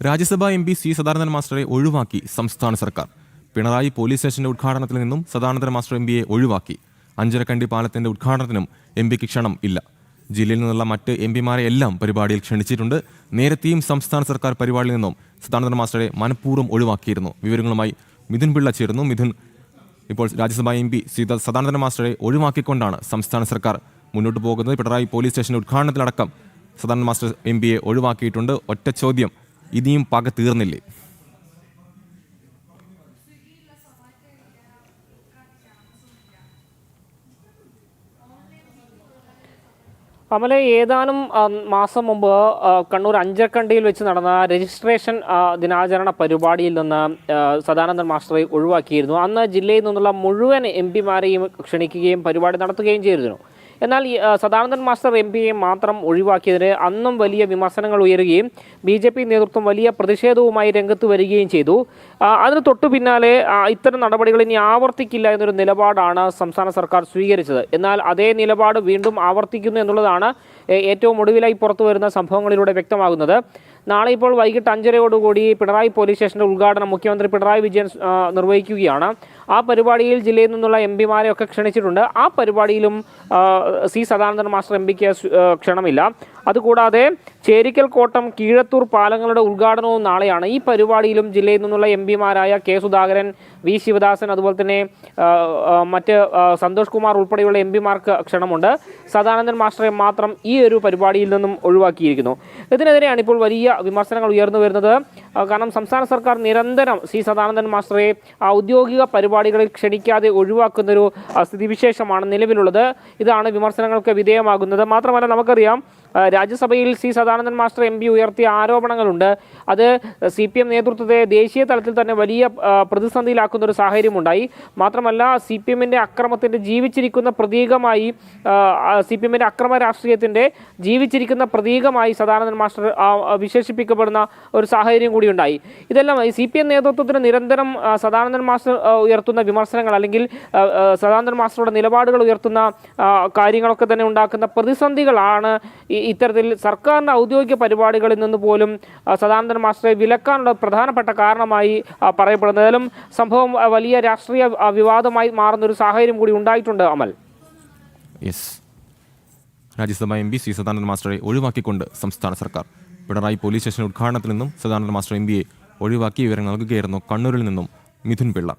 രാജ്യസഭാ MP. C Sadanandan മാസ്റ്ററെ ഒഴിവാക്കി സംസ്ഥാന സർക്കാർ. പിണറായി പോലീസ് സ്റ്റേഷന്റെ ഉദ്ഘാടനത്തിൽ നിന്നും സദാനന്ദൻ മാസ്റ്റർ എം.പിയെ ഒഴിവാക്കി. അഞ്ചരക്കണ്ടി പാലത്തിന്റെ ഉദ്ഘാടനത്തിനും എം.പിക്ക് ക്ഷണം ഇല്ല. ജില്ലയിൽ നിന്നുള്ള മറ്റ് എം.പിമാരെ എല്ലാം പരിപാടിയിൽ ക്ഷണിച്ചിട്ടുണ്ട്. നേരത്തെയും സംസ്ഥാന സർക്കാർ പരിപാടിയിൽ നിന്നും സദാനന്ദൻ മാസ്റ്ററെ മനഃപൂർവ്വം ഒഴിവാക്കിയിരുന്നു. വിവരങ്ങളുമായി മിഥുൻ പിള്ള ചേരുന്നു. മിഥുൻ, ഇപ്പോൾ രാജ്യസഭാ എം.പി. സദാനന്ദൻ മാസ്റ്ററെ ഒഴിവാക്കിക്കൊണ്ടാണ് സംസ്ഥാന സർക്കാർ മുന്നോട്ട് പോകുന്നത്. പിണറായി പോലീസ് സ്റ്റേഷന്റെ ഉദ്ഘാടനത്തിലടക്കം സദാനന്ദൻ മാസ്റ്റർ എം.പിയെ ഒഴിവാക്കിയിട്ടുണ്ട്. ഒറ്റ ചോദ്യം, ഇനിയും പക തീർന്നില്ലേ? അമലെ, ഏതാനും മാസം മുമ്പ് കണ്ണൂർ അഞ്ചരക്കണ്ടിയിൽ വെച്ച് നടന്ന രജിസ്ട്രേഷൻ ദിനാചരണ പരിപാടിയിൽ നിന്ന് സദാനന്ദൻ മാസ്റ്ററെ ഒഴിവാക്കിയിരുന്നു. അന്ന് ജില്ലയിൽ നിന്നുള്ള മുഴുവൻ എം.പിമാരെയും ക്ഷണിക്കുകയും പരിപാടി നടത്തുകയും ചെയ്തിരുന്നു. എന്നാൽ സദാനന്ദൻ മാസ്റ്റർ എം.പിയെ മാത്രം ഒഴിവാക്കിയതിന് അന്നും വലിയ വിമർശനങ്ങൾ ഉയരുകയും BJP നേതൃത്വം വലിയ പ്രതിഷേധവുമായി രംഗത്ത് വരികയും ചെയ്തു. അതിന് തൊട്ടു പിന്നാലെ ഇത്തരം നടപടികൾ ഇനി ആവർത്തിക്കില്ല എന്നൊരു നിലപാടാണ് സംസ്ഥാന സർക്കാർ സ്വീകരിച്ചത്. എന്നാൽ അതേ നിലപാട് വീണ്ടും ആവർത്തിക്കുന്നു എന്നുള്ളതാണ് ഏറ്റവും ഒടുവിലായി പുറത്തു വരുന്ന സംഭവങ്ങളിലൂടെ വ്യക്തമാകുന്നത്. നാളെ ഇപ്പോൾ വൈകിട്ട് 5:30 പിണറായി പോലീസ് സ്റ്റേഷന്റെ ഉദ്ഘാടനം മുഖ്യമന്ത്രി പിണറായി വിജയൻ നിർവഹിക്കുകയാണ്. ആ പരിപാടിയിൽ ജില്ലയിൽ നിന്നുള്ള എം.പിമാരെ ഒക്കെ ക്ഷണിച്ചിട്ടുണ്ട്. ആ പരിപാടിയിലും സി സദാനന്ദൻ മാസ്റ്റർ എം.പിക്ക് ക്ഷണമില്ല. അതുകൂടാതെ ചേരിക്കൽ കോട്ടം കീഴത്തൂർ പാലങ്ങളുടെ ഉദ്ഘാടനവും നാളെയാണ്. ഈ പരിപാടിയിലും ജില്ലയിൽ നിന്നുള്ള എം.പിമാരായ കെ സുധാകരൻ, വി ശിവദാസൻ, അതുപോലെ തന്നെ മറ്റ് സന്തോഷ് കുമാർ ഉൾപ്പെടെയുള്ള എം.പിമാർക്ക് ക്ഷണമുണ്ട്. സദാനന്ദൻ മാസ്റ്ററെ മാത്രം ഈ ഒരു പരിപാടിയിൽ നിന്നും ഒഴിവാക്കിയിരിക്കുന്നു. ഇതിനെതിരെയാണ് ഇപ്പോൾ വലിയ വിമർശനങ്ങൾ ഉയർന്നു വരുന്നത്. കാരണം സംസ്ഥാന സർക്കാർ നിരന്തരം സി സദാനന്ദൻ മാസ്റ്ററെ ഔദ്യോഗിക പരിപാടികളിൽ ക്ഷണിക്കാതെ ഒഴിവാക്കുന്നൊരു സ്ഥിതിവിശേഷമാണ് നിലവിലുള്ളത്. ഇതാണ് വിമർശനങ്ങൾക്ക് വിധേയമാകുന്നത്. മാത്രമല്ല, നമുക്കറിയാം രാജ്യസഭയിൽ സി സദാനന്ദൻ മാസ്റ്റർ എം.പി ഉയർത്തിയ ആരോപണങ്ങളുണ്ട്. അത് CPM നേതൃത്വത്തെ ദേശീയ തലത്തിൽ തന്നെ വലിയ പ്രതിസന്ധിയിലാക്കുന്ന ഒരു സാഹചര്യമുണ്ടായി. മാത്രമല്ല, CPMന്റെ അക്രമത്തിൻ്റെ ജീവിച്ചിരിക്കുന്ന പ്രതീകമായി CPMന്റെ അക്രമ രാഷ്ട്രീയത്തിൻ്റെ ജീവിച്ചിരിക്കുന്ന പ്രതീകമായി സദാനന്ദൻ മാസ്റ്റർ വിശേഷിപ്പിക്കപ്പെടുന്ന ഒരു സാഹചര്യം കൂടി ഉണ്ടായി. ഇതെല്ലാം CPM നേതൃത്വത്തിന് നിരന്തരം സദാനന്ദൻ മാസ്റ്റർ ഉയർത്തുന്ന വിമർശനങ്ങൾ അല്ലെങ്കിൽ സദാനന്ദൻ മാസ്റ്ററുടെ നിലപാടുകൾ ഉയർത്തുന്ന കാര്യങ്ങളൊക്കെ തന്നെ ഉണ്ടാക്കുന്ന പ്രതിസന്ധികളാണ് ഇത്തരത്തിൽ സർക്കാരിൻ്റെ ഔദ്യോഗിക പരിപാടികളിൽ നിന്ന് പോലും സദാനന്ദൻ മാസ്റ്ററെ വിലക്കാനുള്ള പ്രധാനപ്പെട്ട കാരണമായി പറയപ്പെടുന്നത്. ഏതായാലും സംഭവം വലിയ രാഷ്ട്രീയ വിവാദമായി മാറുന്നൊരു സാഹചര്യം കൂടി ഉണ്ടായിട്ടുണ്ട്. അമൽ, രാജ്യസഭാ എം.പി. സി സദാനന്ദൻ മാസ്റ്ററെ ഒഴിവാക്കിക്കൊണ്ട് സംസ്ഥാന സർക്കാർ. പിണറായി പോലീസ് സ്റ്റേഷൻ ഉദ്ഘാടനത്തിൽ നിന്നും സദാനന്ദൻ മാസ്റ്റർ എം.പിയെ ഒഴിവാക്കി. വിവരങ്ങൾ നൽകുകയായിരുന്നു കണ്ണൂരിൽ നിന്നും മിഥുൻ പിള്ള.